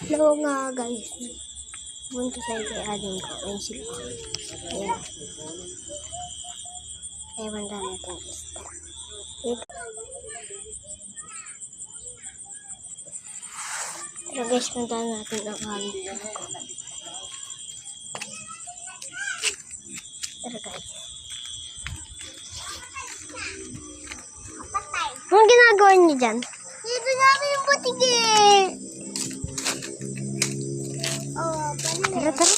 Hello nga guys. Punta tayo kay aling ko. Ayun sila. Ayan. Ewan na natin guys. Tara guys, punta natin ang aling ko. Tara guys. Anong ginagawa niyo dyan? Dito namin yung butigin. Tara, tara.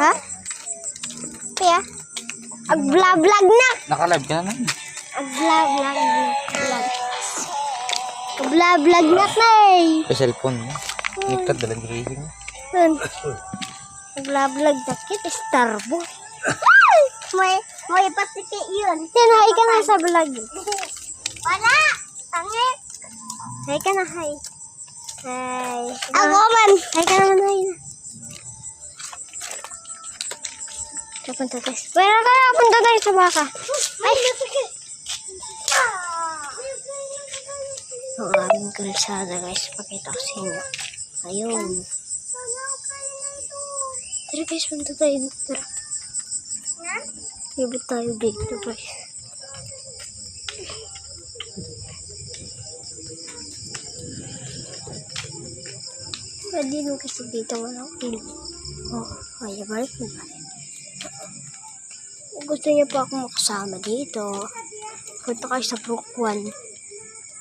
Ha? Kaya? Ag-vlog na! Naka-live ka na. Ag-vlog. Ag-vlog na tay! Sa cellphone mo. Nikad dalang grilling. Ag-vlog na kit, starbo. May patiki yun. Yan, hi ka na sa vlog. Wala! Tangit! Hi ka na, hi. Hi. Ako man! Hi ka naman, hi na. Punta tayo. Pero kaya punta tayo sa baka. Ay! Ang aming kalsada guys. Pakita ko sa inyo. Ayun. Tara guys, punta tayo. Tara. Ibig tayo dito guys. Pwede nyo kasi dito walang ilog. Oh, ayaw balik mo ba? Gusto niyo pa ako makasama dito. Punta kayo sa Brooklyn.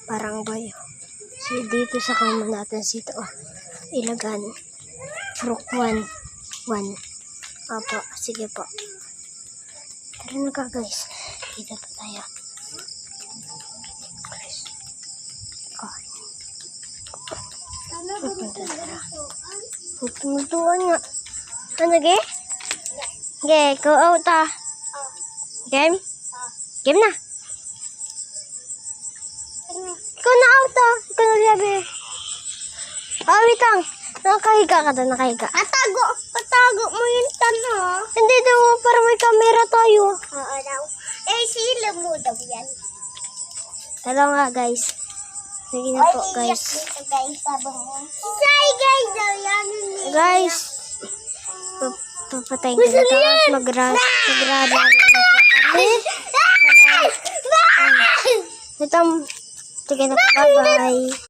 Parang bayo. So, dito sa kama natin dito. Ilagan. Brooklyn 1. Apo, sige po. Tara na ka guys. Dito pa tayo. Pupunta tara. Pupuntuan nga. Ano ge? Ge, go out ah. Game? Game na. Ikaw na out ah. Ikaw na liabi. Oh, wait lang. Nakahiga ka doon, nakahiga. Patago mo yung tanong. Hindi daw, para may camera tayo. Oo daw. Eh, sila mo daw yan. Tala nga guys. Sige na po guys. Guys. Papatayin ko na tapos magrada na po kami. Ito, sige na po, bye-bye.